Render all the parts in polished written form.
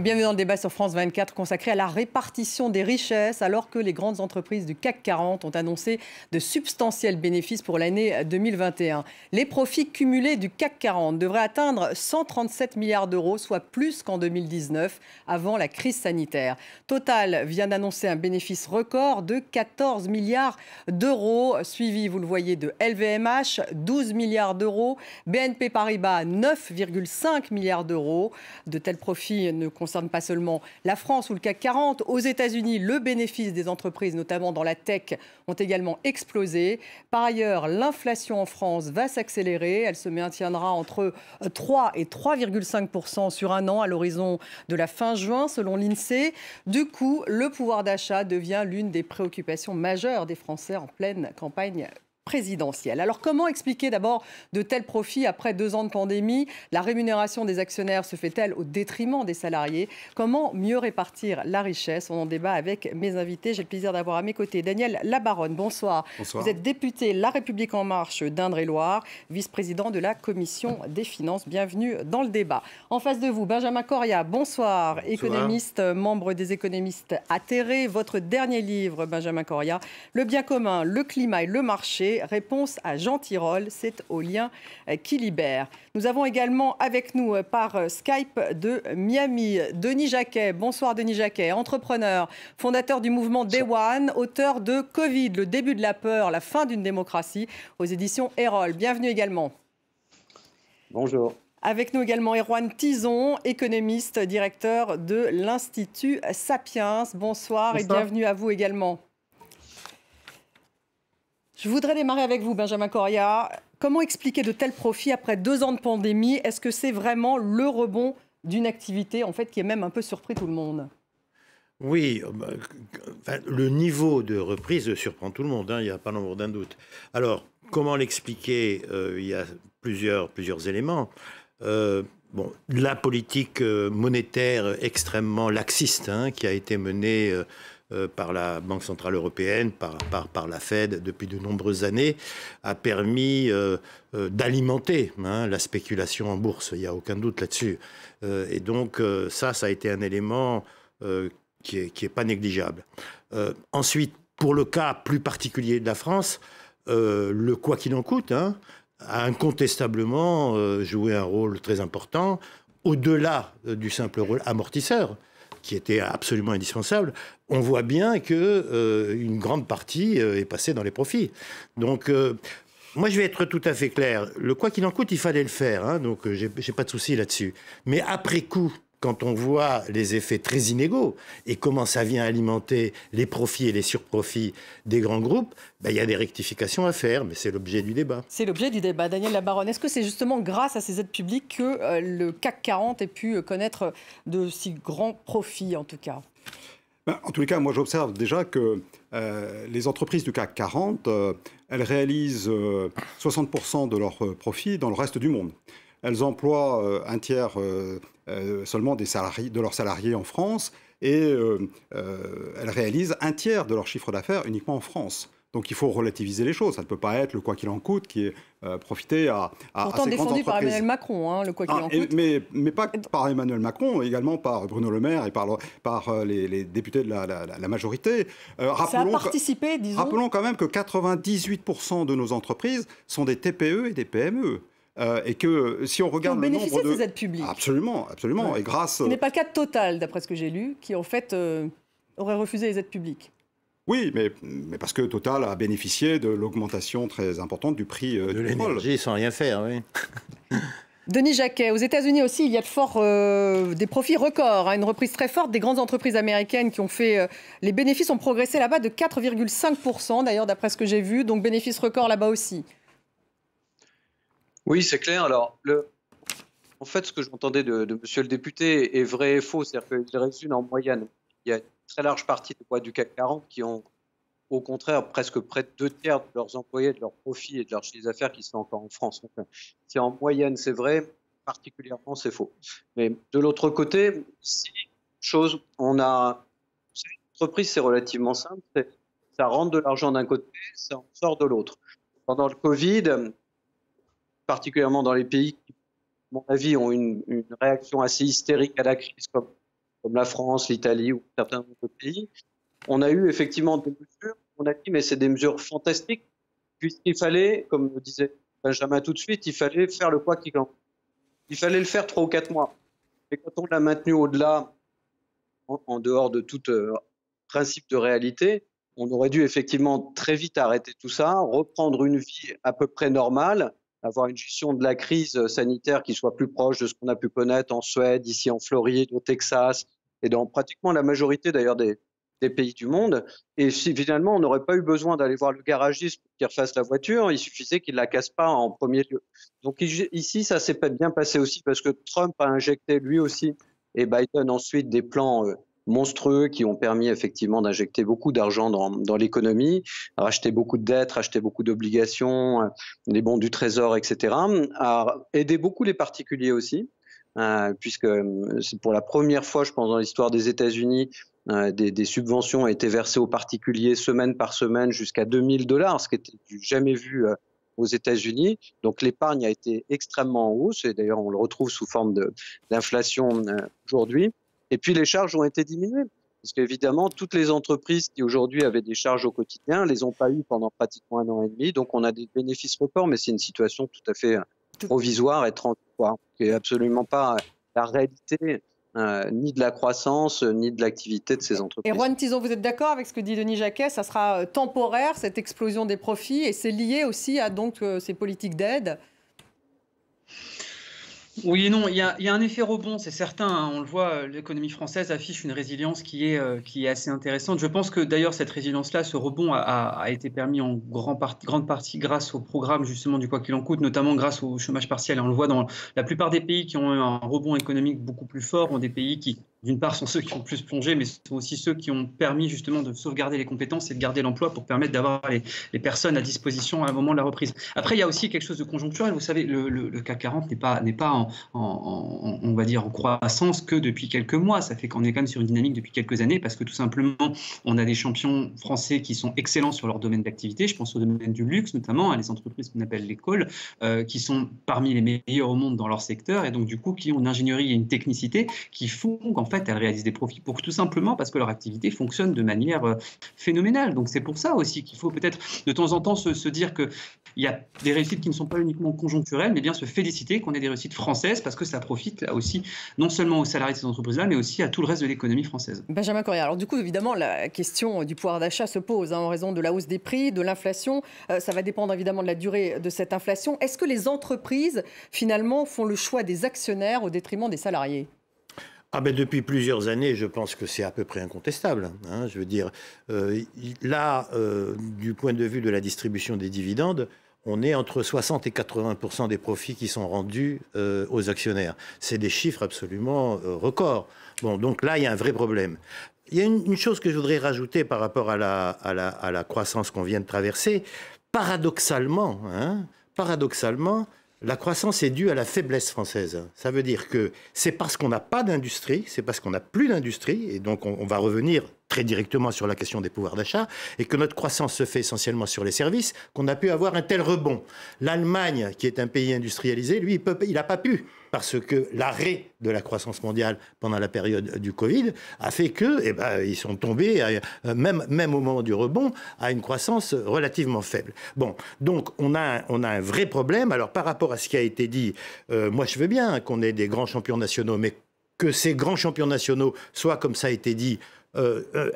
Bienvenue dans le débat sur France 24 consacré à la répartition des richesses alors que les grandes entreprises du CAC 40 ont annoncé de substantiels bénéfices pour l'année 2021. Les profits cumulés du CAC 40 devraient atteindre 137 milliards d'euros, soit plus qu'en 2019 avant la crise sanitaire. Total vient d'annoncer un bénéfice record de 14 milliards d'euros, suivi, vous le voyez, de LVMH, 12 milliards d'euros, BNP Paribas, 9,5 milliards d'euros. De tels profits ne concerne pas seulement la France ou le CAC 40. Aux États-Unis, le bénéfice des entreprises, notamment dans la tech, ont également explosé. Par ailleurs, l'inflation en France va s'accélérer. Elle se maintiendra entre 3 et 3,5% sur un an à l'horizon de la fin juin, selon l'INSEE. Du coup, le pouvoir d'achat devient l'une des préoccupations majeures des Français en pleine campagne présidentielle. Alors comment expliquer d'abord de tels profits après 2 ans de pandémie? La rémunération des actionnaires se fait-elle au détriment des salariés? Comment mieux répartir la richesse? On en débat avec mes invités. J'ai le plaisir d'avoir à mes côtés Daniel Labaronne. Bonsoir. Bonsoir. Vous êtes député La République En Marche d'Indre-et-Loire, vice-président de la Commission des Finances. Bienvenue dans le débat. En face de vous, Benjamin Corria. Bonsoir. Bonsoir. Économiste, membre des économistes atterrés. Votre dernier livre, Benjamin Corria, Le bien commun, le climat et le marché. Réponse à Jean Tirole, c'est au lien qui libère. Nous avons également avec nous par Skype de Miami, Denis Jacquet. Bonsoir Denis Jacquet, entrepreneur, fondateur du mouvement Day One, auteur de Covid, le début de la peur, la fin d'une démocratie, aux éditions Erol. Bienvenue également. Bonjour. Avec nous également Erwan Tison, économiste, directeur de l'Institut Sapiens. Bonsoir. Bonsoir et bienvenue à vous également. Je voudrais démarrer avec vous, Benjamin Corria. Comment expliquer de tels profits après 2 ans de pandémie? Est-ce que c'est vraiment le rebond d'une activité en fait, qui est même un peu surpris tout le monde? Oui, le niveau de reprise surprend tout le monde, hein, il n'y a pas nombre d'un doute. Alors, comment l'expliquer? Il y a plusieurs éléments. La politique monétaire extrêmement laxiste qui a été menée par la Banque centrale européenne, par la Fed depuis de nombreuses années, a permis d'alimenter la spéculation en bourse. Il n'y a aucun doute là-dessus. Et donc ça a été un élément qui est pas négligeable. Ensuite, pour le cas plus particulier de la France, le quoi qu'il en coûte a incontestablement joué un rôle très important, au-delà du simple rôle amortisseur, qui était absolument indispensable. On voit bien qu'une grande partie est passée dans les profits. Donc, moi, je vais être tout à fait clair. Le quoi qu'il en coûte, il fallait le faire, donc j'ai pas de souci là-dessus. Mais après coup, quand on voit les effets très inégaux et comment ça vient alimenter les profits et les surprofits des grands groupes, il y a des rectifications à faire, mais c'est l'objet du débat. C'est l'objet du débat. Daniel Labaronne, est-ce que c'est justement grâce à ces aides publiques que le CAC 40 ait pu connaître de si grands profits, en tout cas? En tous les cas, moi j'observe déjà que les entreprises du CAC 40, elles réalisent 60% de leurs profits dans le reste du monde. Elles emploient un tiers seulement de leurs salariés en France et elles réalisent un tiers de leur chiffre d'affaires uniquement en France. Donc il faut relativiser les choses. Ça ne peut pas être le quoi qu'il en coûte qui est profité à ces grandes entreprises. Pourtant défendu par Emmanuel Macron, le quoi qu'il en coûte. Mais pas par Emmanuel Macron, également par Bruno Le Maire et par les députés de la majorité. Ça a participé, disons. Rappelons quand même que 98% de nos entreprises sont des TPE et des PME. Et que si on regarde le nombre de ces aides publiques. Absolument. Ouais. Et grâce. Ce n'est pas le cas de Total, d'après ce que j'ai lu, qui en fait aurait refusé les aides publiques. Oui, mais parce que Total a bénéficié de l'augmentation très importante du prix de l'énergie sans rien faire, oui. Denis Jacquet, aux États-Unis aussi, il y a des profits records, une reprise très forte des grandes entreprises américaines qui ont fait... les bénéfices ont progressé là-bas de 4,5%, d'ailleurs, d'après ce que j'ai vu. Donc, bénéfices records là-bas aussi. Oui, c'est clair. Alors, en fait, ce que j'entendais de monsieur le député est vrai et faux. C'est-à-dire qu'il résume en moyenne. Il y a une très large partie du CAC 40 qui ont, au contraire, presque près de 2/3 de leurs employés, de leurs profits et de leurs chiffres d'affaires qui sont encore en France. Donc, si en moyenne, c'est vrai, particulièrement, c'est faux. Mais de l'autre côté, une entreprise, c'est relativement simple. Ça rentre de l'argent d'un côté, ça en sort de l'autre. Pendant le Covid, particulièrement dans les pays qui, à mon avis, ont une réaction assez hystérique à la crise, comme comme la France, l'Italie ou certains autres pays, on a eu effectivement des mesures, on a dit mais c'est des mesures fantastiques, puisqu'il fallait, comme le disait Benjamin tout de suite, il fallait faire le quoi qu'il en coûte. Il fallait le faire 3 ou 4 mois. Et quand on l'a maintenu au-delà, en dehors de tout principe de réalité, on aurait dû effectivement très vite arrêter tout ça, reprendre une vie à peu près normale, avoir une gestion de la crise sanitaire qui soit plus proche de ce qu'on a pu connaître en Suède, ici en Floride, au Texas, et dans pratiquement la majorité d'ailleurs des pays du monde. Et si finalement on n'aurait pas eu besoin d'aller voir le garagiste pour qu'il refasse la voiture, il suffisait qu'il ne la casse pas en premier lieu. Donc ici, ça s'est pas bien passé aussi parce que Trump a injecté lui aussi, et Biden ensuite, des plans monstrueux qui ont permis effectivement d'injecter beaucoup d'argent dans l'économie, racheter beaucoup de dettes, racheter beaucoup d'obligations, les bons du trésor, etc., a aidé beaucoup les particuliers aussi, puisque c'est pour la première fois, je pense, dans l'histoire des États-Unis, des subventions ont été versées aux particuliers semaine par semaine jusqu'à $2000, ce qui était jamais vu aux États-Unis. Donc l'épargne a été extrêmement en hausse, et d'ailleurs on le retrouve sous forme d'inflation aujourd'hui. Et puis les charges ont été diminuées, parce qu'évidemment toutes les entreprises qui aujourd'hui avaient des charges au quotidien les ont pas eues pendant pratiquement 1 an et demi. Donc on a des bénéfices records, mais c'est une situation tout à fait provisoire et transitoire, qui est absolument pas la réalité ni de la croissance, ni de l'activité de ces entreprises. Et Juan Tizon, vous êtes d'accord avec ce que dit Denis Jacquet? Ça sera temporaire, cette explosion des profits, et c'est lié aussi à donc, ces politiques d'aide? Oui et non, il y a un effet rebond, c'est certain, hein. On le voit, l'économie française affiche une résilience qui est assez intéressante. Je pense que d'ailleurs cette résilience-là, ce rebond a été permis en grande partie grâce au programme justement du quoi qu'il en coûte, notamment grâce au chômage partiel. On le voit dans la plupart des pays qui ont eu un rebond économique beaucoup plus fort, ont des pays qui, d'une part, sont ceux qui ont le plus plongé, mais sont aussi ceux qui ont permis justement de sauvegarder les compétences et de garder l'emploi pour permettre d'avoir les personnes à disposition à un moment de la reprise. Après, il y a aussi quelque chose de conjoncturel. Vous savez, le CAC 40 n'est pas on va dire en croissance que depuis quelques mois. Ça fait qu'on est quand même sur une dynamique depuis quelques années parce que tout simplement, on a des champions français qui sont excellents sur leur domaine d'activité. Je pense au domaine du luxe notamment, à les entreprises qu'on appelle l'école, qui sont parmi les meilleurs au monde dans leur secteur et donc du coup qui ont une ingénierie et une technicité qui font qu'en fait elles réalisent des profits pour tout simplement parce que leur activité fonctionne de manière phénoménale. Donc c'est pour ça aussi qu'il faut peut-être de temps en temps se dire que il y a des réussites qui ne sont pas uniquement conjoncturelles, mais bien se féliciter qu'on ait des réussites françaises parce que ça profite là aussi non seulement aux salariés de ces entreprises-là, mais aussi à tout le reste de l'économie française. Benjamin Corrière, alors du coup, évidemment, la question du pouvoir d'achat se pose en raison de la hausse des prix, de l'inflation. Ça va dépendre évidemment de la durée de cette inflation. Est-ce que les entreprises, finalement, font le choix des actionnaires au détriment des salariés ? Depuis plusieurs années, je pense que c'est à peu près incontestable. Hein. Je veux dire, là, du point de vue de la distribution des dividendes, on est entre 60 et 80% des profits qui sont rendus aux actionnaires. C'est des chiffres absolument records. Bon, donc là, il y a un vrai problème. Il y a une chose que je voudrais rajouter par rapport à la croissance qu'on vient de traverser. Paradoxalement, la croissance est due à la faiblesse française. Ça veut dire que c'est parce qu'on n'a pas d'industrie, c'est parce qu'on n'a plus d'industrie, et donc on va revenir très directement sur la question des pouvoirs d'achat, et que notre croissance se fait essentiellement sur les services, qu'on a pu avoir un tel rebond. L'Allemagne, qui est un pays industrialisé, lui, il n'a pas pu, parce que l'arrêt de la croissance mondiale pendant la période du Covid a fait que, ils sont tombés, même au moment du rebond, à une croissance relativement faible. Bon, donc on a un vrai problème. Alors par rapport à ce qui a été dit, moi je veux bien qu'on ait des grands champions nationaux, mais que ces grands champions nationaux soient, comme ça a été dit,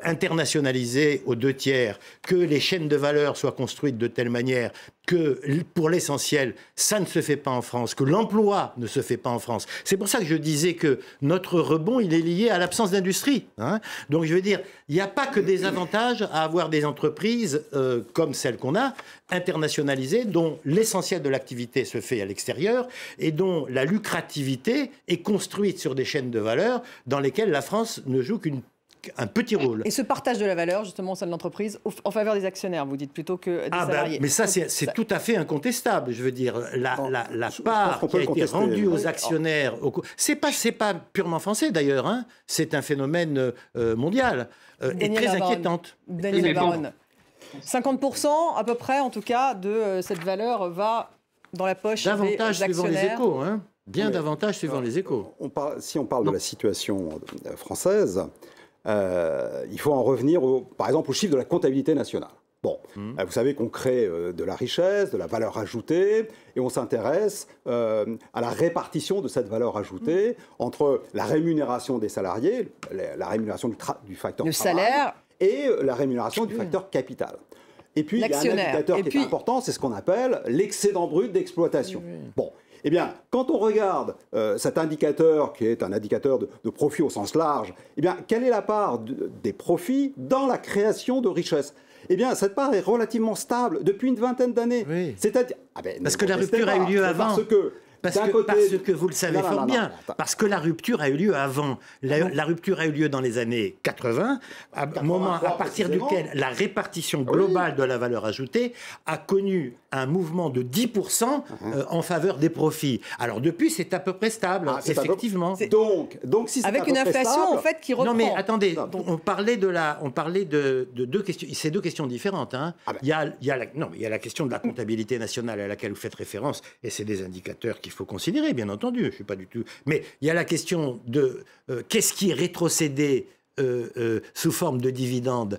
internationalisés aux 2/3, que les chaînes de valeur soient construites de telle manière que, pour l'essentiel, ça ne se fait pas en France, que l'emploi ne se fait pas en France. C'est pour ça que je disais que notre rebond, il est lié à l'absence d'industrie. Hein. Donc je veux dire, il n'y a pas que des avantages à avoir des entreprises comme celles qu'on a, internationalisées, dont l'essentiel de l'activité se fait à l'extérieur et dont la lucrativité est construite sur des chaînes de valeur dans lesquelles la France ne joue qu'un petit rôle. Et ce partage de la valeur, justement, au sein de l'entreprise, en faveur des actionnaires, vous dites, plutôt que des salariés. Mais ça, c'est tout à fait incontestable. Je veux dire, la part qui a été rendue aux actionnaires, c'est pas purement français d'ailleurs, hein. C'est un phénomène mondial et très inquiétante. Daniel Baron. 50% à peu près, en tout cas, de cette valeur va dans la poche des actionnaires. Davantage suivant les échos, hein. bien davantage suivant les Échos. Si on parle de la situation française, il faut en revenir, par exemple, au chiffre de la comptabilité nationale. Bon, vous savez qu'on crée de la richesse, de la valeur ajoutée, et on s'intéresse à la répartition de cette valeur ajoutée entre la rémunération des salariés, la rémunération du facteur le travail, salaire, et la rémunération du facteur capital. Et puis, il y a un indicateur qui est important, c'est ce qu'on appelle l'excédent brut d'exploitation. Bon, eh bien, quand on regarde cet indicateur, qui est un indicateur de profit au sens large, eh bien, quelle est la part des profits dans la création de richesse ? Eh bien, cette part est relativement stable depuis une vingtaine d'années. Oui. C'est-à-dire, parce que la rupture a eu lieu avant. Parce que vous le savez fort bien, parce que la rupture a eu lieu avant. La rupture a eu lieu dans les années 80, à partir duquel la répartition globale de la valeur ajoutée a connu un mouvement de 10% en faveur des profits. Alors depuis, c'est à peu près stable, effectivement. Donc si avec une inflation en fait qui reprend. Non mais attendez, on parlait de deux questions, c'est deux questions différentes. Hein. Il y a la question de la comptabilité nationale à laquelle vous faites référence, et c'est des indicateurs qu'il faut considérer, bien entendu. Je suis pas du tout. Mais il y a la question de qu'est-ce qui est rétrocédé sous forme de dividendes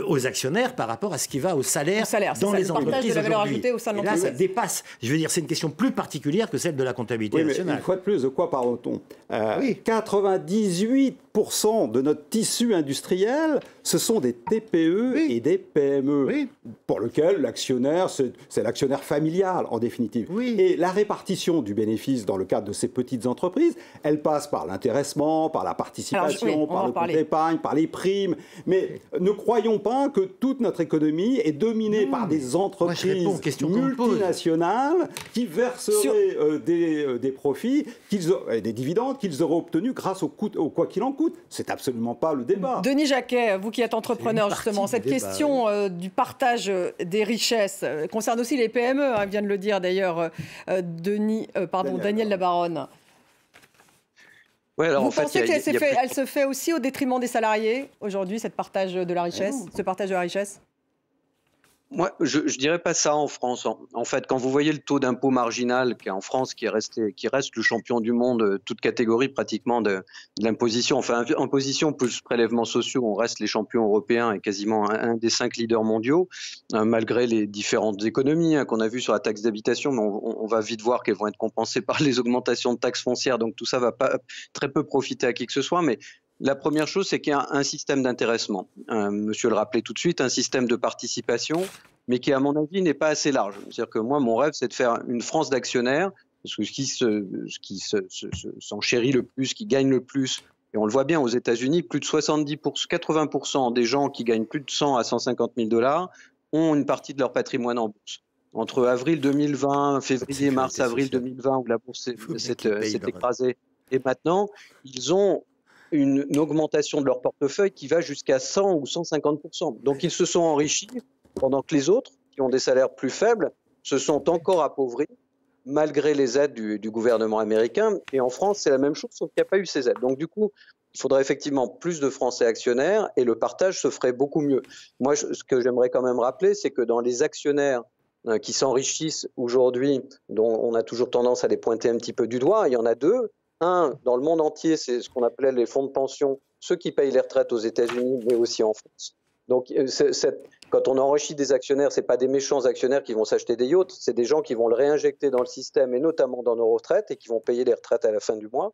aux actionnaires par rapport à ce qui va au salaire dans les entreprises aujourd'hui. Et là, ça dépasse. Je veux dire, c'est une question plus particulière que celle de la comptabilité nationale. Une fois de plus, de quoi parle-t-on 98% de notre tissu industriel, ce sont des TPE et des PME, pour lequel l'actionnaire, c'est l'actionnaire familial, en définitive. Et la répartition du bénéfice dans le cadre de ces petites entreprises, elle passe par l'intéressement, par la participation, par le compte d'épargne, par les primes. Mais ne croyons pas que toute notre économie est dominée par des entreprises multinationales qui verseraient des profits, des dividendes qu'ils auraient obtenus grâce au quoi qu'il en coûte. C'est absolument pas le débat. Denis Jacquet, vous qui êtes entrepreneur, justement, cette question du partage des richesses concerne aussi les PME, vient de le dire d'ailleurs Daniel Labaronne. Ouais, alors vous pensez qu'elle se fait aussi au détriment des salariés aujourd'hui, ce partage de la richesse Moi, je dirais pas ça en France. En fait, quand vous voyez le taux d'impôt marginal qui est en France, qui reste le champion du monde, toute catégorie pratiquement de l'imposition, enfin imposition plus prélèvements sociaux, on reste les champions européens et quasiment un des 5 leaders mondiaux, malgré les différentes économies qu'on a vues sur la taxe d'habitation, mais on va vite voir qu'elles vont être compensées par les augmentations de taxes foncières, donc tout ça va pas très peu profiter à qui que ce soit, mais la première chose, c'est qu'il y a un système d'intéressement. Monsieur le rappelait tout de suite, un système de participation, mais qui, à mon avis, n'est pas assez large. C'est-à-dire que moi, mon rêve, c'est de faire une France d'actionnaires, parce que ce qui s'enchérit le plus, qui gagne le plus, et on le voit bien aux États-Unis, plus de 80% des gens qui gagnent plus de 100 à 150 000 $ ont une partie de leur patrimoine en bourse. Entre avril 2020, février, mars, avril 2020, où la bourse s'est écrasée, et maintenant, ils ont une augmentation de leur portefeuille qui va jusqu'à 100 ou 150%. Donc ils se sont enrichis pendant que les autres, qui ont des salaires plus faibles, se sont encore appauvris malgré les aides du gouvernement américain. Et en France, c'est la même chose, sauf qu'il n'y a pas eu ces aides. Donc du coup, il faudrait effectivement plus de Français actionnaires et le partage se ferait beaucoup mieux. Moi, ce que j'aimerais quand même rappeler, c'est que dans les actionnaires qui s'enrichissent aujourd'hui, dont on a toujours tendance à les pointer un petit peu du doigt, il y en a deux. Un, dans le monde entier, c'est ce qu'on appelait les fonds de pension, ceux qui payent les retraites aux États-Unis, mais aussi en France. Donc, quand on enrichit des actionnaires, ce n'est pas des méchants actionnaires qui vont s'acheter des yachts, c'est des gens qui vont le réinjecter dans le système, et notamment dans nos retraites, et qui vont payer les retraites à la fin du mois.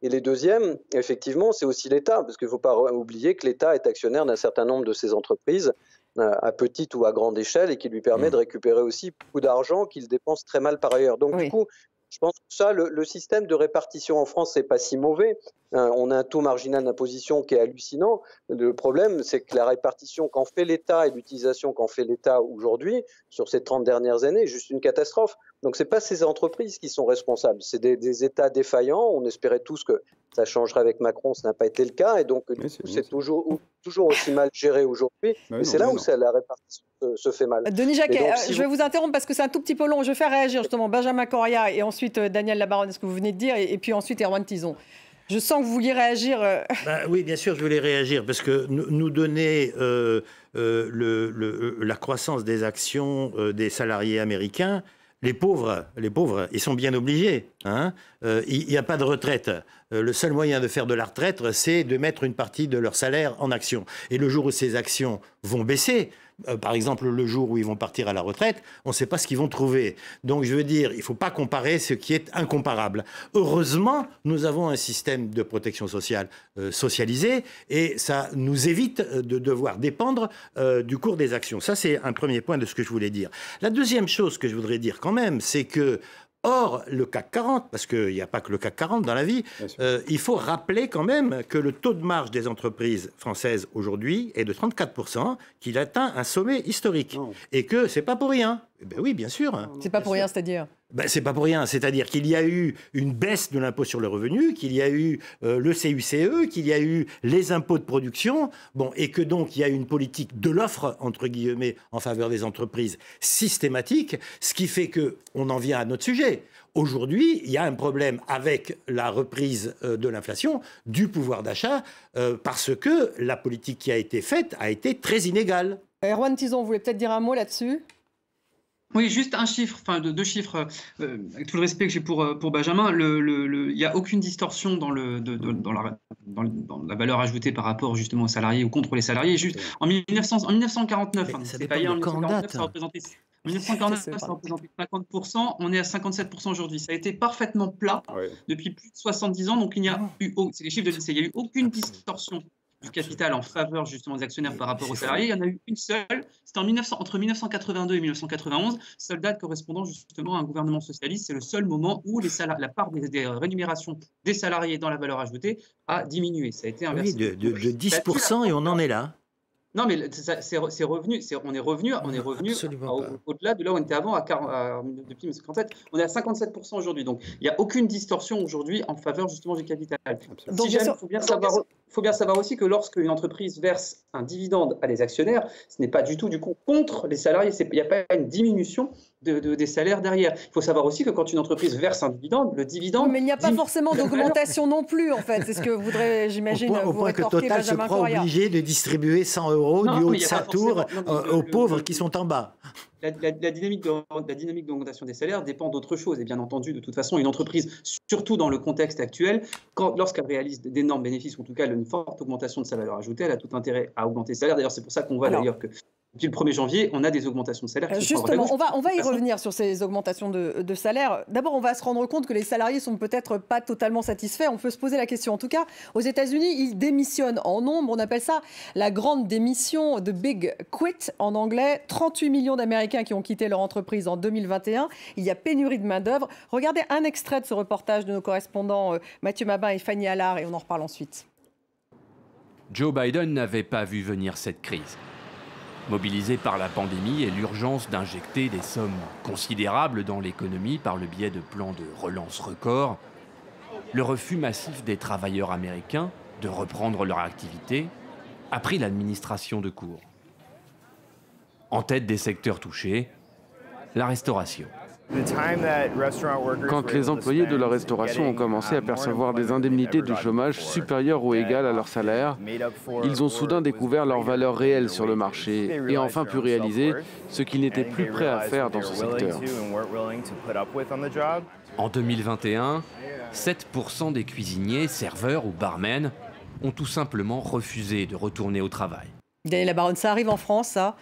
Et les deuxièmes, effectivement, c'est aussi l'État, parce qu'il ne faut pas oublier que l'État est actionnaire d'un certain nombre de ces entreprises, à petite ou à grande échelle, et qui lui permet de récupérer aussi beaucoup d'argent qu'il dépense très mal par ailleurs. Donc, du coup, je pense que ça, le système de répartition en France, c'est pas si mauvais. On a un taux marginal d'imposition qui est hallucinant. Le problème, c'est que la répartition qu'en fait l'État et l'utilisation qu'en fait l'État aujourd'hui, sur ces 30 dernières années, est juste une catastrophe. Donc, ce n'est pas ces entreprises qui sont responsables. C'est des États défaillants. On espérait tous que ça changerait avec Macron. Ce n'a pas été le cas. Et donc, c'est toujours aussi mal géré aujourd'hui. Et c'est là où la répartition se fait mal. Denis Jacquet, je vais vous interrompre parce que c'est un tout petit peu long. Je vais faire réagir justement Benjamin Correa et ensuite Daniel Labaronne, ce que vous venez de dire, et puis ensuite Erwan Tison. Je sens que vous vouliez réagir. Oui, bien sûr, je voulais réagir parce que nous donner la croissance des actions des salariés américains, Les pauvres, ils sont bien obligés. Hein. Il n'y a pas de retraite. Le seul moyen de faire de la retraite, c'est de mettre une partie de leur salaire en actions. Et le jour où ces actions vont baisser, par exemple le jour où ils vont partir à la retraite, on ne sait pas ce qu'ils vont trouver. Donc je veux dire, il ne faut pas comparer ce qui est incomparable. Heureusement, nous avons un système de protection sociale socialisé et ça nous évite de devoir dépendre du cours des actions. Ça, c'est un premier point de ce que je voulais dire. La deuxième chose que je voudrais dire quand même, c'est que or, le CAC 40, parce qu'il n'y a pas que le CAC 40 dans la vie, il faut rappeler quand même que le taux de marge des entreprises françaises aujourd'hui est de 34%, qu'il atteint un sommet historique. Non. Et que c'est pas pour rien. Eh ben oui, bien sûr. C'est pas pour rien, c'est-à-dire c'est pas pour rien. C'est-à-dire qu'il y a eu une baisse de l'impôt sur le revenu, qu'il y a eu le CUCE, qu'il y a eu les impôts de production, et que donc il y a une politique de l'offre, entre guillemets, en faveur des entreprises systématique, ce qui fait qu'on en vient à notre sujet. Aujourd'hui, il y a un problème avec la reprise de l'inflation, du pouvoir d'achat, parce que la politique qui a été faite a été très inégale. Erwan Tison, vous voulez peut-être dire un mot là-dessus ? Oui, juste un chiffre, enfin deux chiffres, avec tout le respect que j'ai pour Benjamin, il n'y a aucune distorsion dans la valeur ajoutée par rapport justement aux salariés ou contre les salariés. Juste en 1949, c'est pas hier, en 1949, ça représentait... En 1949, ça représentait 50%, on est à 57% aujourd'hui. Ça a été parfaitement plat depuis plus de 70 ans, donc il n'y a eu, c'est les chiffres de l'INSEE, il n'y a eu aucune distorsion du capital en faveur justement des actionnaires par rapport aux salariés. Il y en a eu une seule, c'était entre 1982 et 1991, seule date correspondant justement à un gouvernement socialiste. C'est le seul moment où la part des rémunérations des salariés dans la valeur ajoutée a diminué. Ça a été inversé. Oui, de 10% et on en est là. Non, mais c'est revenu, on est revenu au-delà de là où on était avant, depuis 1957. On est à 57% aujourd'hui. Donc, il n'y a aucune distorsion aujourd'hui en faveur justement du capital. Il faut bien savoir aussi que lorsqu'une entreprise verse un dividende à des actionnaires, ce n'est pas du tout du coup contre les salariés. Il n'y a pas une diminution des salaires derrière. Il faut savoir aussi que quand une entreprise verse un dividende, le dividende... Oui, mais il n'y a pas forcément d'augmentation non plus, en fait. C'est ce que voudrait, j'imagine, au point que Total se croit obligé de distribuer 100 € du haut de sa tour aux pauvres qui sont en bas. La dynamique d'augmentation des salaires dépend d'autre chose. Et bien entendu, de toute façon, une entreprise, surtout dans le contexte actuel, lorsqu'elle réalise d'énormes bénéfices, ou en tout cas une forte augmentation de sa valeur ajoutée, elle a tout intérêt à augmenter ses salaires. D'ailleurs, c'est pour ça qu'on voit d'ailleurs que depuis le 1er janvier, on a des augmentations de salaire. Justement, on va y revenir sur ces augmentations de salaire. D'abord, on va se rendre compte que les salariés sont peut-être pas totalement satisfaits. On peut se poser la question. En tout cas, aux États-Unis, ils démissionnent en nombre. On appelle ça la grande démission, de Big Quit en anglais. 38 millions d'Américains qui ont quitté leur entreprise en 2021. Il y a pénurie de main-d'œuvre. Regardez un extrait de ce reportage de nos correspondants Mathieu Mabin et Fanny Allard et on en reparle ensuite. Joe Biden n'avait pas vu venir cette crise. Mobilisé par la pandémie et l'urgence d'injecter des sommes considérables dans l'économie par le biais de plans de relance records, le refus massif des travailleurs américains de reprendre leur activité a pris l'administration de court. En tête des secteurs touchés, la restauration. Quand les employés de la restauration ont commencé à percevoir des indemnités de chômage supérieures ou égales à leur salaire, ils ont soudain découvert leur valeur réelle sur le marché et enfin pu réaliser ce qu'ils n'étaient plus prêts à faire dans ce secteur. En 2021, 7% des cuisiniers, serveurs ou barmen ont tout simplement refusé de retourner au travail. Daniela Baronne, ça arrive en France, ça ?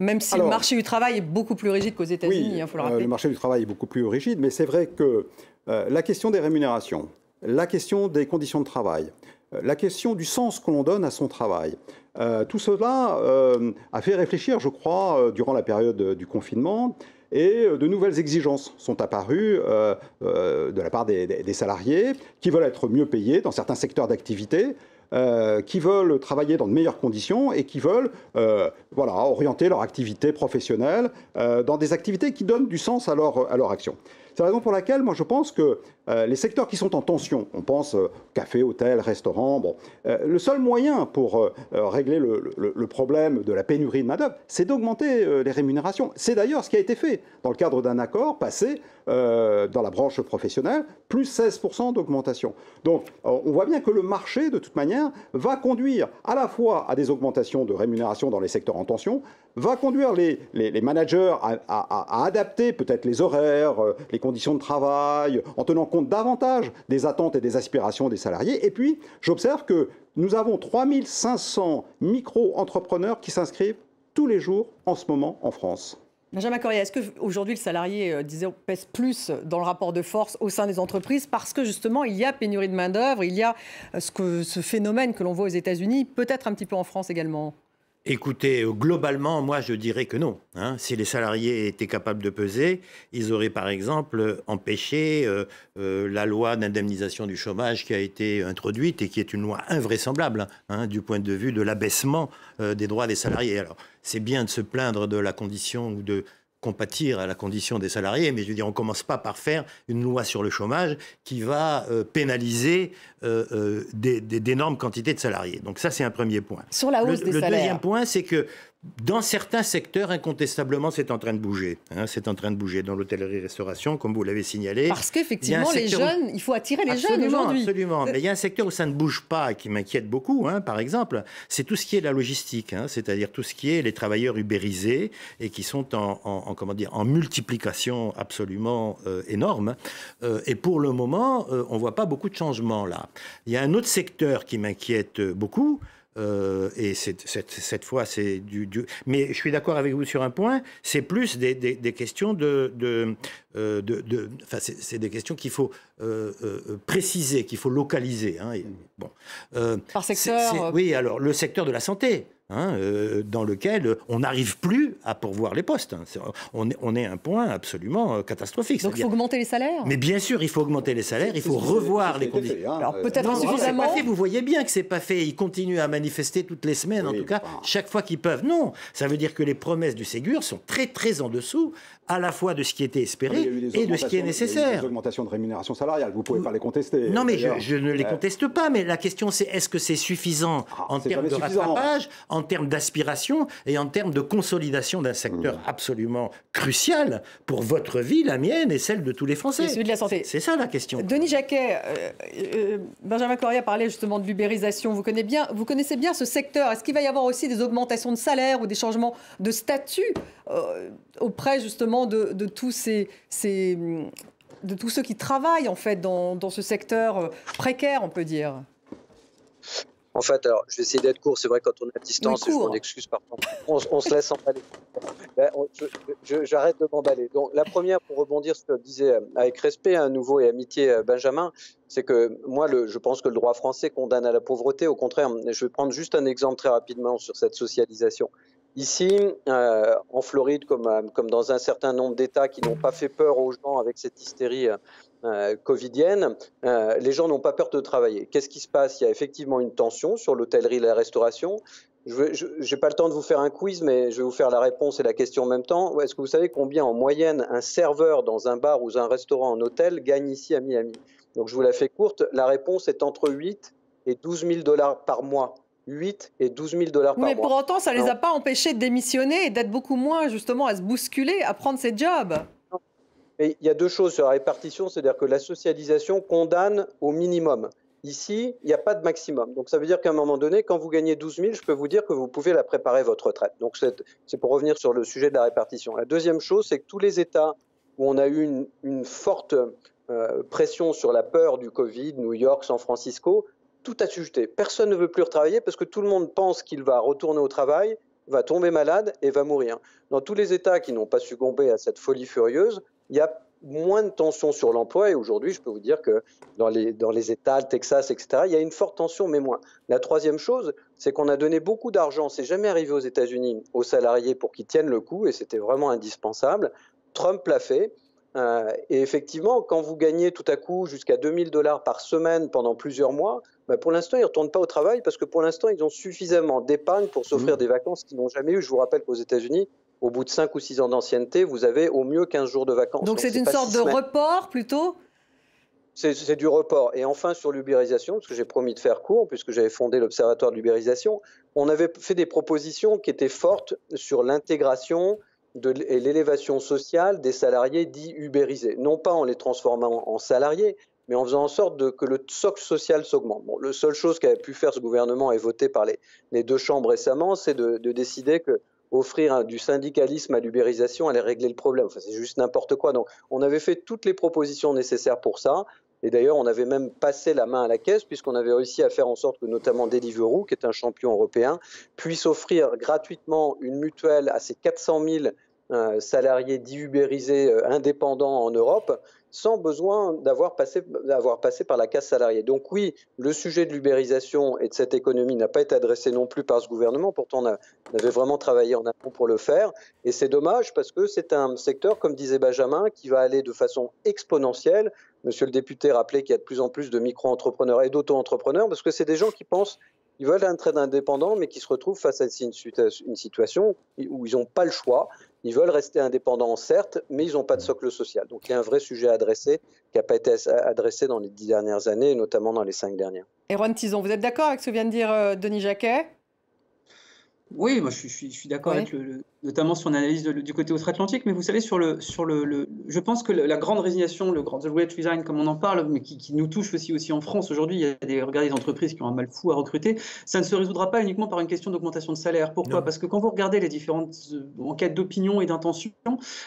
Même si le marché du travail est beaucoup plus rigide qu'aux États-Unis, il faut le rappeler. Le marché du travail est beaucoup plus rigide, mais c'est vrai que la question des rémunérations, la question des conditions de travail, la question du sens que l'on donne à son travail, tout cela a fait réfléchir, je crois, durant la période du confinement, et de nouvelles exigences sont apparues de la part des salariés qui veulent être mieux payés dans certains secteurs d'activité, qui veulent travailler dans de meilleures conditions et qui veulent orienter leur activité professionnelle dans des activités qui donnent du sens à leur action. C'est la raison pour laquelle, moi, je pense que les secteurs qui sont en tension, on pense café, hôtel, restaurant, bon, le seul moyen pour régler le problème de la pénurie de main-d'œuvre, c'est d'augmenter les rémunérations. C'est d'ailleurs ce qui a été fait dans le cadre d'un accord passé dans la branche professionnelle, plus 16% d'augmentation. Donc, on voit bien que le marché, de toute manière, va conduire à la fois à des augmentations de rémunération dans les secteurs en tension, va conduire les managers à adapter peut-être les horaires, les conditions de travail, en tenant compte davantage des attentes et des aspirations des salariés. Et puis, j'observe que nous avons 3500 micro-entrepreneurs qui s'inscrivent tous les jours en ce moment en France. Benjamin Corrier, est-ce qu'aujourd'hui le salarié, disons, pèse plus dans le rapport de force au sein des entreprises parce que justement il y a pénurie de main-d'œuvre, il y a ce phénomène que l'on voit aux États-Unis, peut-être un petit peu en France également? Écoutez, globalement, moi, je dirais que non. Si les salariés étaient capables de peser, ils auraient, par exemple, empêché la loi d'indemnisation du chômage qui a été introduite et qui est une loi invraisemblable du point de vue de l'abaissement des droits des salariés. Alors, c'est bien de se plaindre de la condition ou de compatir à la condition des salariés, mais je veux dire, on ne commence pas par faire une loi sur le chômage qui va pénaliser d'énormes quantités de salariés. Donc ça, c'est un premier point. Sur la hausse des salaires. Le deuxième point, c'est que dans certains secteurs, incontestablement, c'est en train de bouger. C'est en train de bouger dans l'hôtellerie-restauration, comme vous l'avez signalé. Parce qu'effectivement, les jeunes, il faut attirer les jeunes aujourd'hui. Absolument. Mais il y a un secteur où ça ne bouge pas et qui m'inquiète beaucoup, par exemple, c'est tout ce qui est la logistique, c'est-à-dire tout ce qui est les travailleurs ubérisés et qui sont en multiplication absolument énorme. Et pour le moment, on ne voit pas beaucoup de changements là. Il y a un autre secteur qui m'inquiète beaucoup. Et cette fois, c'est Mais je suis d'accord avec vous sur un point, c'est plus des questions c'est des questions qu'il faut préciser, qu'il faut localiser. Bon. Par secteur Oui, alors le secteur de la santé. Dans lequel on n'arrive plus à pourvoir les postes. On est à un point absolument catastrophique. Donc il faut augmenter les salaires. Mais bien sûr, il faut augmenter les salaires, il faut revoir les conditions. Alors peut-être insuffisamment. Vous voyez bien que c'est pas fait. Ils continuent à manifester toutes les semaines, en tout cas, chaque fois qu'ils peuvent. Non, ça veut dire que les promesses du Ségur sont très très en dessous, à la fois de ce qui était espéré et de ce qui est nécessaire. Il y a eu des augmentations de rémunération salariale, vous ne pouvez pas les contester. Non, mais je ne les conteste pas, mais la question c'est est-ce que c'est suffisant en termes de rattrapage, en termes d'aspiration et en termes de consolidation d'un secteur absolument crucial pour votre vie, la mienne et celle de tous les Français. Celui de la santé. C'est ça la question. Denis Jacquet, Benjamin Corrier parlait justement de l'ubérisation. Vous connaissez bien ce secteur. Est-ce qu'il va y avoir aussi des augmentations de salaire ou des changements de statut auprès justement de tous de tous ceux qui travaillent en fait dans ce secteur précaire, on peut dire? En fait, alors, je vais essayer d'être court. C'est vrai, quand on est à distance, je m'en excuse par contre. On se laisse emballer. J'arrête de m'emballer. Donc, la première, pour rebondir sur ce que disait avec respect à nouveau et amitié Benjamin, c'est que moi, je pense que le droit français condamne à la pauvreté. Au contraire, je vais prendre juste un exemple très rapidement sur cette socialisation. Ici, en Floride, comme dans un certain nombre d'États qui n'ont pas fait peur aux gens avec cette hystérie covidienne, les gens n'ont pas peur de travailler. Qu'est-ce qui se passe? Il y a effectivement une tension sur l'hôtellerie et la restauration. Je n'ai pas le temps de vous faire un quiz, mais je vais vous faire la réponse et la question en même temps. Est-ce que vous savez combien en moyenne un serveur dans un bar ou un restaurant en hôtel gagne ici à Miami? Donc je vous la fais courte. La réponse est entre 8 et 12 000 $ par mois. 8 et 12 000 $ par mois. Mais pour autant, ça ne les a pas empêchés de démissionner et d'être beaucoup moins justement à se bousculer, à prendre ces jobs. Et il y a deux choses sur la répartition, c'est-à-dire que la socialisation condamne au minimum. Ici, il n'y a pas de maximum. Donc ça veut dire qu'à un moment donné, quand vous gagnez 12 000, je peux vous dire que vous pouvez la préparer votre retraite. Donc c'est pour revenir sur le sujet de la répartition. La deuxième chose, c'est que tous les États où on a eu une forte pression sur la peur du Covid, New York, San Francisco, tout a chuté. Personne ne veut plus retravailler parce que tout le monde pense qu'il va retourner au travail, va tomber malade et va mourir. Dans tous les États qui n'ont pas succombé à cette folie furieuse, il y a moins de tension sur l'emploi et aujourd'hui, je peux vous dire que dans les États, le Texas, etc., il y a une forte tension, mais moins. La troisième chose, c'est qu'on a donné beaucoup d'argent, c'est jamais arrivé aux États-Unis, aux salariés pour qu'ils tiennent le coup et c'était vraiment indispensable. Trump l'a fait. Et effectivement, quand vous gagnez tout à coup jusqu'à 2 000 $ par semaine pendant plusieurs mois, pour l'instant, ils ne retournent pas au travail parce que pour l'instant, ils ont suffisamment d'épargne pour s'offrir des vacances qu'ils n'ont jamais eues. Je vous rappelle qu'aux États-Unis, au bout de 5 ou 6 ans d'ancienneté, vous avez au mieux 15 jours de vacances. Donc c'est une sorte de report plutôt? C'est du report. Et enfin, sur l'ubérisation, parce que j'ai promis de faire court, puisque j'avais fondé l'Observatoire de l'ubérisation, on avait fait des propositions qui étaient fortes sur l'intégration et l'élévation sociale des salariés dits ubérisés. Non pas en les transformant en salariés, mais en faisant en sorte que le socle social s'augmente. Bon, la seule chose qu'avait pu faire ce gouvernement et voté par les deux chambres récemment, c'est de décider que offrir du syndicalisme à l'ubérisation allait régler le problème. Enfin, c'est juste n'importe quoi. Donc, on avait fait toutes les propositions nécessaires pour ça. Et d'ailleurs, on avait même passé la main à la caisse, puisqu'on avait réussi à faire en sorte que notamment Deliveroo, qui est un champion européen, puisse offrir gratuitement une mutuelle à ses 400 000 salariés dits ubérisés indépendants en Europe, sans besoin d'avoir passé par la case salariée. Donc oui, le sujet de l'ubérisation et de cette économie n'a pas été adressé non plus par ce gouvernement. Pourtant, on avait vraiment travaillé en amont pour le faire. Et c'est dommage parce que c'est un secteur, comme disait Benjamin, qui va aller de façon exponentielle. Monsieur le député rappelait qu'il y a de plus en plus de micro-entrepreneurs et d'auto-entrepreneurs parce que c'est des gens qui pensent qu'ils veulent un trade indépendant mais qui se retrouvent face à une situation où ils n'ont pas le choix. Ils veulent rester indépendants, certes, mais ils n'ont pas de socle social. Donc il y a un vrai sujet à adresser qui n'a pas été adressé dans les 10 dernières années, et notamment dans les 5 dernières. Erwan Tison, vous êtes d'accord avec ce que vient de dire Denis Jacquet? Oui, moi je suis d'accord avec notamment sur l'analyse du côté outre-Atlantique, mais vous savez, je pense que la grande résignation, le grand The Great Resign, comme on en parle, mais qui nous touche aussi en France aujourd'hui, il y a des entreprises qui ont un mal fou à recruter, ça ne se résoudra pas uniquement par une question d'augmentation de salaire. Pourquoi? Parce que quand vous regardez les différentes enquêtes d'opinion et d'intention,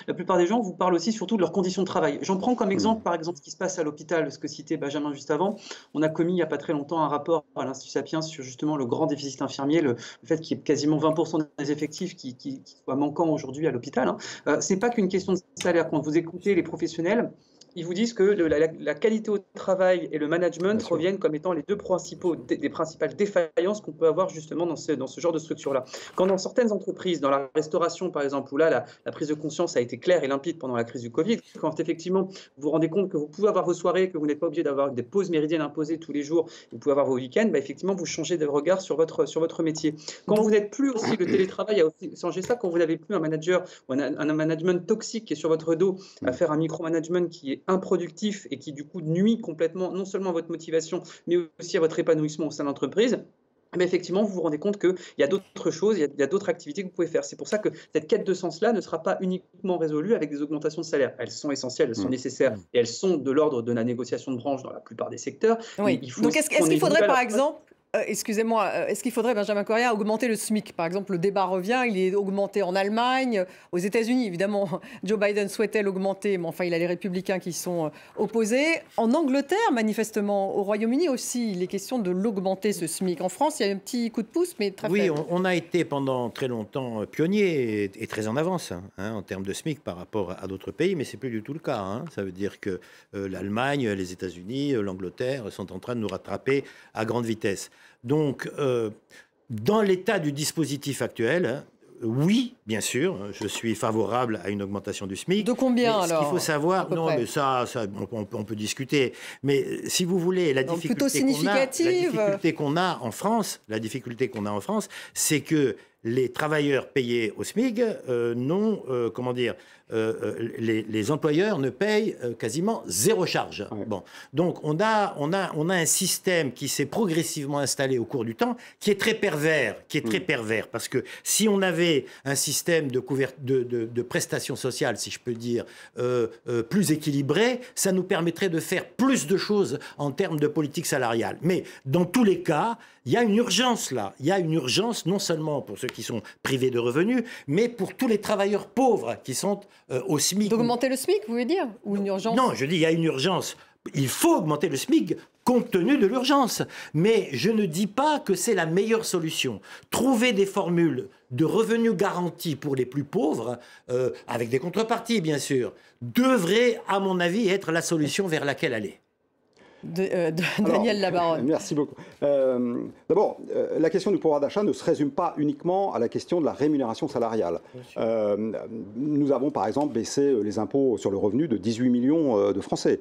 la plupart des gens vous parlent aussi surtout de leurs conditions de travail. J'en prends comme exemple, par exemple, ce qui se passe à l'hôpital, ce que citait Benjamin juste avant. On a commis il n'y a pas très longtemps un rapport à l'Institut Sapiens sur justement le grand déficit infirmier, le fait qu'il y ait quasiment 20% des effectifs qui soient manquants aujourd'hui à l'hôpital. Ce n'est pas qu'une question de salaire. Quand vous écoutez les professionnels, ils vous disent que la qualité au travail et le management reviennent comme étant les deux des principales défaillances qu'on peut avoir justement dans ce genre de structure-là. Quand dans certaines entreprises, dans la restauration par exemple, où là la prise de conscience a été claire et limpide pendant la crise du Covid, quand effectivement vous vous rendez compte que vous pouvez avoir vos soirées, que vous n'êtes pas obligé d'avoir des pauses méridiennes imposées tous les jours, vous pouvez avoir vos week-ends, effectivement vous changez de regard sur votre métier. Quand vous n'êtes plus aussi, le télétravail a aussi changé ça, quand vous n'avez plus un manager ou un management toxique qui est sur votre dos à faire un micromanagement qui est improductif et qui du coup nuit complètement non seulement à votre motivation mais aussi à votre épanouissement au sein de l'entreprise, mais effectivement vous vous rendez compte qu'il y a d'autres choses, il y a d'autres activités que vous pouvez faire. C'est pour ça que cette quête de sens-là ne sera pas uniquement résolue avec des augmentations de salaire. Elles sont essentielles, elles sont nécessaires et elles sont de l'ordre de la négociation de branche dans la plupart des secteurs. Oui. Donc est-ce qu'il faudrait par exemple excusez-moi, est-ce qu'il faudrait, Benjamin Correa, augmenter le SMIC? Par exemple, le débat revient, il est augmenté en Allemagne, aux États-Unis, évidemment, Joe Biden souhaitait l'augmenter, mais enfin, il a les républicains qui sont opposés. En Angleterre, manifestement, au Royaume-Uni aussi, il est question de l'augmenter, ce SMIC. En France, il y a un petit coup de pouce, mais très faible. Oui, on a été pendant très longtemps pionniers et très en avance en termes de SMIC par rapport à d'autres pays, mais ce n'est plus du tout le cas. Ça veut dire que l'Allemagne, les États-Unis, l'Angleterre sont en train de nous rattraper à grande vitesse. Donc, dans l'état du dispositif actuel, oui, bien sûr, je suis favorable à une augmentation du SMIC. De combien alors? Ce qu'il faut savoir, non, mais ça on peut discuter. Mais si vous voulez, la difficulté qu'on a en France, c'est que les travailleurs payés au SMIC les employeurs ne payent quasiment zéro charge. Ouais. Bon, donc on a un système qui s'est progressivement installé au cours du temps, qui est très pervers, parce que si on avait un système de prestations sociales, si je peux dire, plus équilibré, ça nous permettrait de faire plus de choses en termes de politique salariale. Mais dans tous les cas, il y a une urgence là. Il y a une urgence non seulement pour ceux qui sont privés de revenus, mais pour tous les travailleurs pauvres qui sont au SMIC. D'augmenter le SMIC, vous voulez dire? Ou une urgence? Non, je dis il y a une urgence. Il faut augmenter le SMIC compte tenu de l'urgence. Mais je ne dis pas que c'est la meilleure solution. Trouver des formules de revenus garantis pour les plus pauvres, avec des contreparties bien sûr, devrait, à mon avis, être la solution vers laquelle aller. Daniel Labaronne. Merci beaucoup. D'abord, la question du pouvoir d'achat ne se résume pas uniquement à la question de la rémunération salariale. Nous avons par exemple baissé les impôts sur le revenu de 18 millions de Français.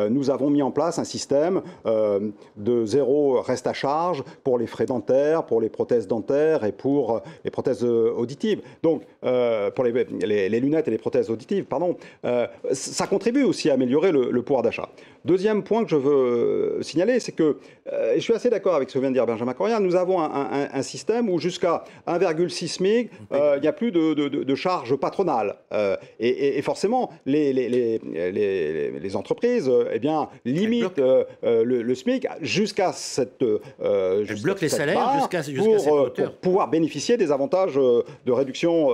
Nous avons mis en place un système de zéro reste à charge pour les frais dentaires, pour les prothèses dentaires et pour les prothèses auditives. Donc, pour les lunettes et les prothèses auditives, pardon. Ça contribue aussi à améliorer le pouvoir d'achat. Deuxième point que je veux signaler, c'est que, et je suis assez d'accord avec ce que vient de dire Benjamin Corrière, nous avons un système où jusqu'à 1,6 SMIC, il n'y a plus de charges patronales. Et forcément, les entreprises eh bien, limitent le SMIC jusqu'à cette elles bloquent les salaires jusqu'à cette pour pouvoir bénéficier des avantages de réduction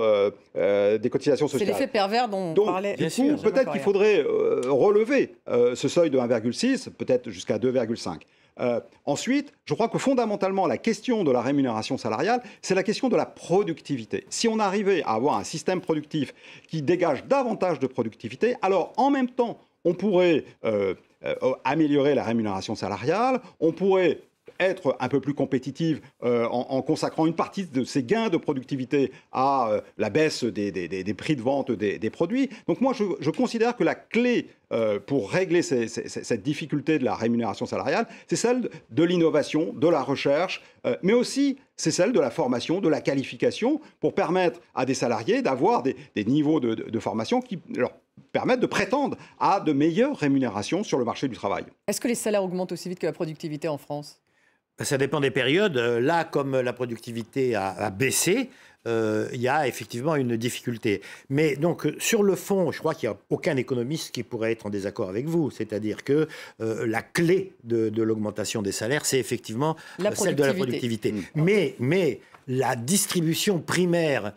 des cotisations sociales. C'est l'effet pervers dont on parlait. Donc, peut-être qu'il faudrait relever ce seuil de 1,6, peut-être jusqu'à 2,5. Ensuite, je crois que fondamentalement, la question de la rémunération salariale, c'est la question de la productivité. Si on arrivait à avoir un système productif qui dégage davantage de productivité, alors en même temps, on pourrait améliorer la rémunération salariale, on pourrait être un peu plus compétitive en consacrant une partie de ces gains de productivité à la baisse des prix de vente des produits. Donc moi, je considère que la clé pour régler cette difficulté de la rémunération salariale, c'est celle de l'innovation, de la recherche, mais aussi c'est celle de la formation, de la qualification, pour permettre à des salariés d'avoir des niveaux de formation qui leur permettent de prétendre à de meilleures rémunérations sur le marché du travail. Est-ce que les salaires augmentent aussi vite que la productivité en France ? Ça dépend des périodes. Là, comme la productivité a baissé, il y a effectivement une difficulté. Mais donc, sur le fond, je crois qu'il n'y a aucun économiste qui pourrait être en désaccord avec vous. C'est-à-dire que la clé de l'augmentation des salaires, c'est effectivement celle de la productivité. Mais la distribution primaire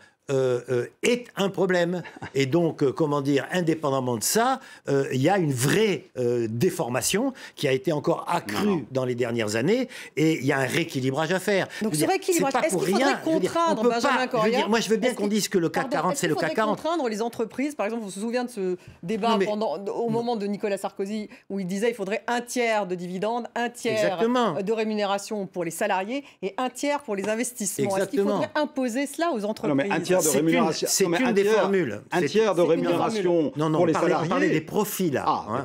est un problème. Et donc, comment dire, indépendamment de ça, il y a une vraie déformation qui a été encore accrue dans les dernières années, et il y a un rééquilibrage à faire. Donc ce rééquilibrage, est-ce qu'il faudrait contraindre Benjamin Corrière ? Moi, je veux bien qu'on dise que le CAC 40, c'est le CAC 40. Contraindre les entreprises, par exemple, on se souvient de ce débat au moment de Nicolas Sarkozy, où il disait qu'il faudrait un tiers de dividendes, un tiers de rémunération pour les salariés et un tiers pour les investissements. Est-ce qu'il faudrait imposer cela aux entreprises ? De rémunération. C'est une des formules. Un tiers de rémunération pour les salariés. On parlait des profits, là.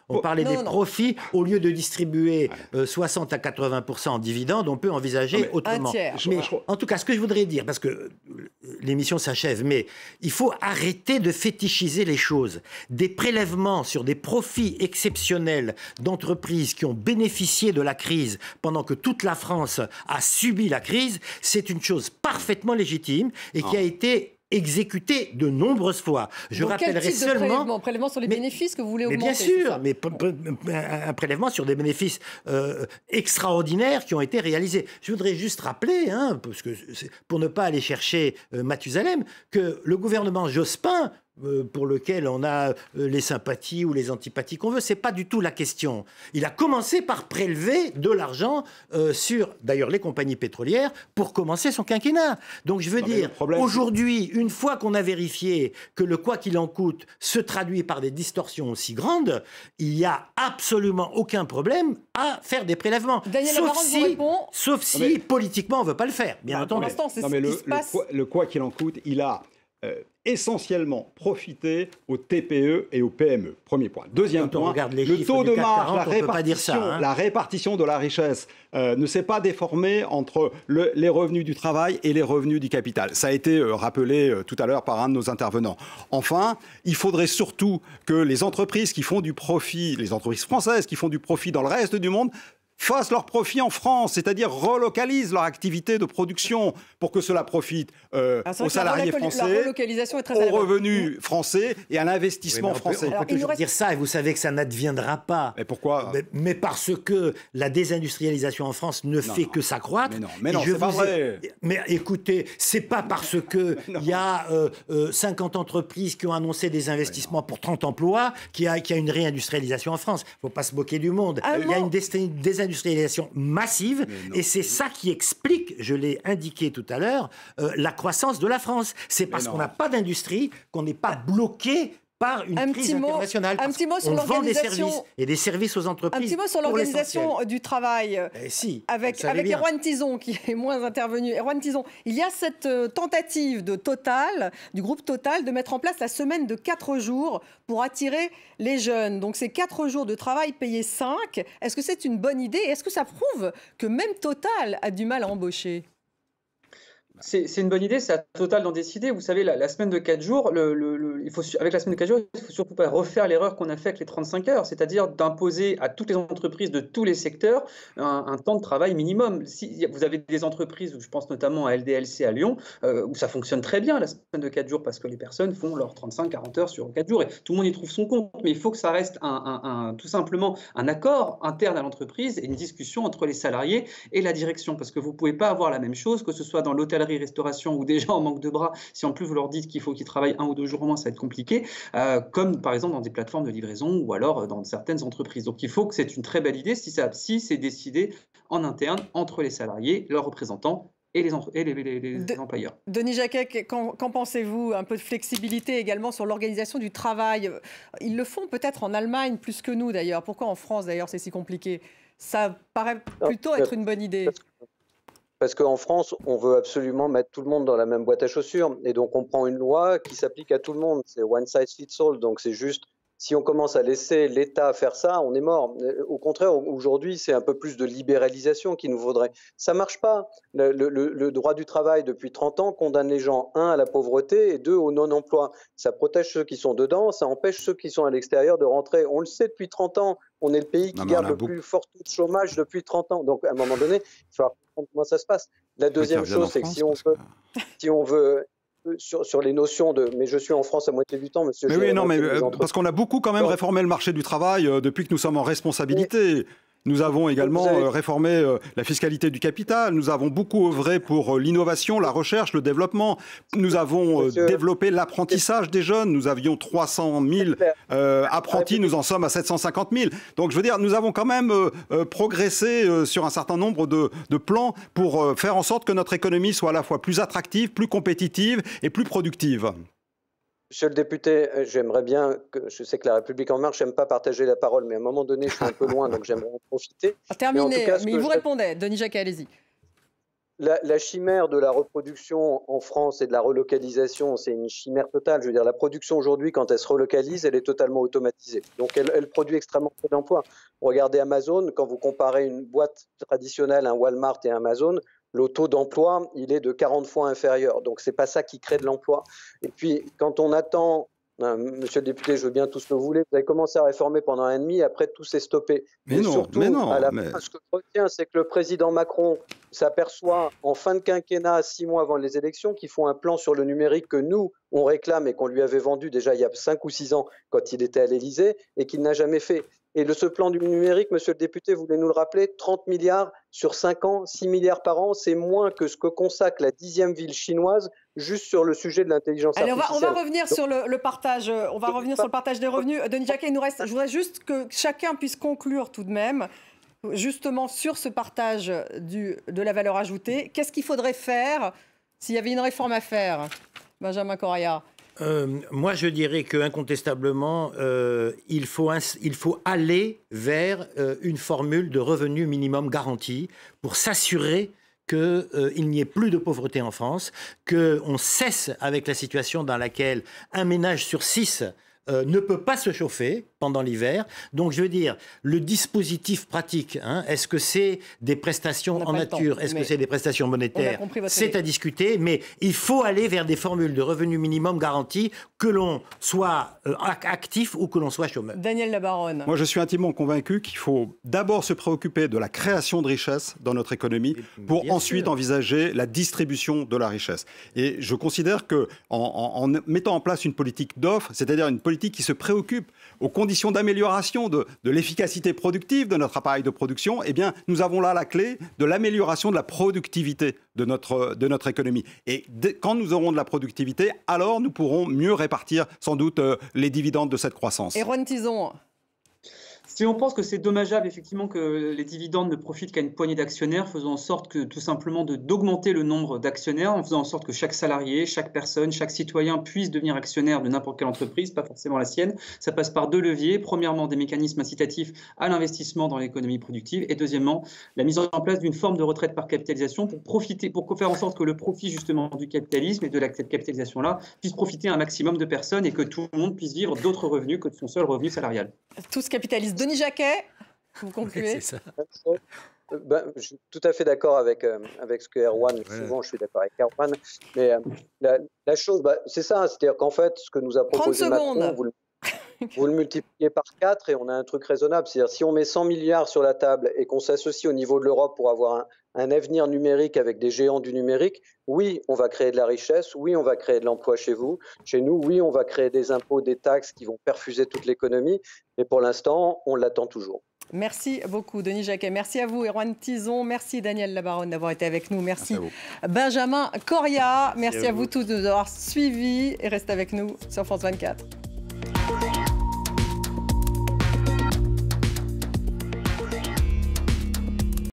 On parlait des profits. Au lieu de distribuer 60 à 80% en dividendes, on peut envisager autrement. Un tiers. Mais en tout cas, ce que je voudrais dire, parce que l'émission s'achève, mais il faut arrêter de fétichiser les choses. Des prélèvements sur des profits exceptionnels d'entreprises qui ont bénéficié de la crise pendant que toute la France a subi la crise, c'est une chose parfaitement légitime et qui a été exécuté de nombreuses fois. Je rappellerai seulement... Prélèvement sur les bénéfices que vous voulez augmenter. Mais bien sûr, mais un prélèvement sur des bénéfices extraordinaires qui ont été réalisés. Je voudrais juste rappeler, parce que pour ne pas aller chercher Mathusalem, que le gouvernement Jospin, pour lequel on a les sympathies ou les antipathies qu'on veut, c'est pas du tout la question. Il a commencé par prélever de l'argent sur, d'ailleurs, les compagnies pétrolières pour commencer son quinquennat. Donc je veux dire, aujourd'hui, une fois qu'on a vérifié que le quoi qu'il en coûte se traduit par des distorsions aussi grandes, il n'y a absolument aucun problème à faire des prélèvements. Sauf si politiquement, on ne veut pas le faire, bien entendu. Pour l'instant, c'est ce qui se passe. Le quoi qu'il en coûte, il a essentiellement profiter aux TPE et aux PME. Premier point. Deuxième point, le taux de marge, la répartition de la richesse ne s'est pas déformé entre les revenus du travail et les revenus du capital. Ça a été rappelé tout à l'heure par un de nos intervenants. Enfin, il faudrait surtout que les entreprises qui font du profit, les entreprises françaises qui font du profit dans le reste du monde, fassent leur profit en France, c'est-à-dire relocalisent leur activité de production pour que cela profite aux salariés français, aux revenus français et à l'investissement français. On peut toujours dire ça, et vous savez que ça n'adviendra pas. Mais pourquoi ? Mais parce que la désindustrialisation en France ne fait que s'accroître. Mais non, c'est pas vrai. Mais écoutez, c'est pas parce que il y a 50 entreprises qui ont annoncé des investissements pour 30 emplois qu'il y a une réindustrialisation en France. Il ne faut pas se moquer du monde. Il y a une désindustrialisation massive, et c'est ça qui explique, je l'ai indiqué tout à l'heure, la croissance de la France. C'est parce qu'on n'a pas d'industrie qu'on n'est pas bloqué par une crise internationale. Un petit mot sur on vend des l'organisation. services et des services aux entreprises. Un petit mot sur l'organisation du travail. Avec Erwan Tison, qui est moins intervenu. Erwan Tison, il y a cette tentative de Total, du groupe Total, de mettre en place la semaine de 4 jours pour attirer les jeunes. Donc c'est 4 jours de travail payés 5. Est-ce que c'est une bonne idée? Est-ce que ça prouve que même Total a du mal à embaucher? C'est une bonne idée, c'est à Total d'en décider. Vous savez, la semaine de 4 jours, avec la semaine de 4 jours, il ne faut surtout pas refaire l'erreur qu'on a fait avec les 35 heures, c'est-à-dire d'imposer à toutes les entreprises de tous les secteurs un temps de travail minimum. Si vous avez des entreprises, je pense notamment à LDLC à Lyon, où ça fonctionne très bien la semaine de 4 jours parce que les personnes font leurs 35-40 heures sur 4 jours et tout le monde y trouve son compte. Mais il faut que ça reste tout simplement un accord interne à l'entreprise et une discussion entre les salariés et la direction, parce que vous ne pouvez pas avoir la même chose, que ce soit dans l'hôtellerie, restauration ou déjà en manque de bras, si en plus vous leur dites qu'il faut qu'ils travaillent 1 ou 2 jours au moins, ça va être compliqué, comme par exemple dans des plateformes de livraison ou alors dans certaines entreprises. Donc il faut que c'est une très belle idée si c'est décidé en interne entre les salariés, leurs représentants et les employeurs. Denis Jacquet, qu'en pensez-vous? Un peu de flexibilité également sur l'organisation du travail. Ils le font peut-être en Allemagne plus que nous d'ailleurs. Pourquoi en France d'ailleurs c'est si compliqué? Ça paraît plutôt être une bonne idée. Parce qu'en France, on veut absolument mettre tout le monde dans la même boîte à chaussures. Et donc, on prend une loi qui s'applique à tout le monde. C'est one size fits all. Donc, c'est juste, si on commence à laisser l'État faire ça, on est mort. Au contraire, aujourd'hui, c'est un peu plus de libéralisation qu'il nous faudrait. Ça ne marche pas. Le droit du travail, depuis 30 ans, condamne les gens, 1, à la pauvreté et 2, au non-emploi. Ça protège ceux qui sont dedans, ça empêche ceux qui sont à l'extérieur de rentrer. On le sait depuis 30 ans. On est le pays qui garde le plus fort taux de chômage depuis 30 ans. Donc, à un moment donné, il faut comprendre comment ça se passe. La deuxième chose, c'est que si on veut sur les notions de... Mais je suis en France à moitié du temps, monsieur. Mais oui, non, mais parce qu'on a beaucoup quand même réformé le marché du travail depuis que nous sommes en responsabilité. Nous avons également réformé la fiscalité du capital. Nous avons beaucoup œuvré pour l'innovation, la recherche, le développement. Nous avons développé l'apprentissage des jeunes. Nous avions 300 000 apprentis. Nous en sommes à 750 000. Donc, je veux dire, nous avons quand même progressé sur un certain nombre de plans pour faire en sorte que notre économie soit à la fois plus attractive, plus compétitive et plus productive. Monsieur le député, j'aimerais bien, je sais que La République En Marche n'aime pas partager la parole, mais à un moment donné, je suis un peu loin, donc j'aimerais en profiter. Terminé, mais il vous répondait. Denis Jacquet, allez-y. La chimère de la reproduction en France et de la relocalisation, c'est une chimère totale. Je veux dire, la production aujourd'hui, quand elle se relocalise, elle est totalement automatisée. Donc, elle produit extrêmement peu d'emplois. Regardez Amazon, quand vous comparez une boîte traditionnelle, un Walmart et un Amazon, le taux d'emploi, il est de 40 fois inférieur. Donc, ce n'est pas ça qui crée de l'emploi. Et puis, quand on attend, monsieur le député, je veux bien tout ce que vous voulez, vous avez commencé à réformer pendant 1 an et demi, après tout s'est stoppé. Mais non, à la fin, ce que je retiens, c'est que le président Macron s'aperçoit en fin de quinquennat, 6 mois avant les élections, qu'il faut un plan sur le numérique que nous, on réclame et qu'on lui avait vendu déjà il y a 5 ou 6 ans quand il était à l'Élysée et qu'il n'a jamais fait. Et ce plan du numérique, monsieur le député, vous voulez nous le rappeler, 30 milliards sur 5 ans, 6 milliards par an, c'est moins que ce que consacre la 10e ville chinoise juste sur le sujet de l'intelligence artificielle. On va revenir sur le partage. On va revenir sur le partage des revenus. Denis Jacquet, il nous reste. Je voudrais juste que chacun puisse conclure tout de même, justement sur ce partage de la valeur ajoutée. Qu'est-ce qu'il faudrait faire s'il y avait une réforme à faire, Benjamin Correa? Moi, je dirais qu'incontestablement, il faut aller vers une formule de revenu minimum garanti pour s'assurer qu'il n'y ait plus de pauvreté en France, qu'on cesse avec la situation dans laquelle un ménage sur 6 ne peut pas se chauffer pendant l'hiver. Donc, je veux dire, le dispositif pratique, est-ce que c'est des prestations en nature, est-ce que c'est des prestations monétaires? C'est à discuter, mais il faut aller vers des formules de revenu minimum garanti, que l'on soit actif ou que l'on soit chômeur. Daniel Labaronne. Moi, je suis intimement convaincu qu'il faut d'abord se préoccuper de la création de richesse dans notre économie pour ensuite envisager la distribution de la richesse. Et je considère qu'en mettant en place une politique d'offre, c'est-à-dire une politique qui se préoccupe aux conditions d'amélioration de l'efficacité productive de notre appareil de production, eh bien, nous avons là la clé de l'amélioration de la productivité de notre économie. Et quand nous aurons de la productivité, alors nous pourrons mieux répartir sans doute les dividendes de cette croissance. Erwan Tison. Si on pense que c'est dommageable effectivement que les dividendes ne profitent qu'à une poignée d'actionnaires, faisant en sorte que tout simplement d'augmenter le nombre d'actionnaires, en faisant en sorte que chaque salarié, chaque personne, chaque citoyen puisse devenir actionnaire de n'importe quelle entreprise, pas forcément la sienne, ça passe par 2 leviers. Premièrement, des mécanismes incitatifs à l'investissement dans l'économie productive, et deuxièmement, la mise en place d'une forme de retraite par capitalisation pour faire en sorte que le profit justement du capitalisme et de cette capitalisation-là puisse profiter à un maximum de personnes et que tout le monde puisse vivre d'autres revenus que de son seul revenu salarial. Tous capitalistes. Denis Jacquet, vous concluez? C'est ça. Je suis tout à fait d'accord avec ce que Erwan, souvent je suis d'accord avec Erwan, mais la chose, c'est ça, c'est-à-dire qu'en fait, ce que nous a proposé Macron, vous le multipliez par 4 et on a un truc raisonnable, c'est-à-dire si on met 100 milliards sur la table et qu'on s'associe au niveau de l'Europe pour avoir un avenir numérique avec des géants du numérique, oui, on va créer de la richesse, oui, on va créer de l'emploi chez nous, oui, on va créer des impôts, des taxes qui vont perfuser toute l'économie, mais pour l'instant, on l'attend toujours. Merci beaucoup, Denis Jacquet. Merci à vous, Erwan Tison. Merci, Daniel Labaronne, d'avoir été avec nous. Merci Benjamin Coria. Merci à vous tous de nous avoir suivis et restez avec nous sur France 24.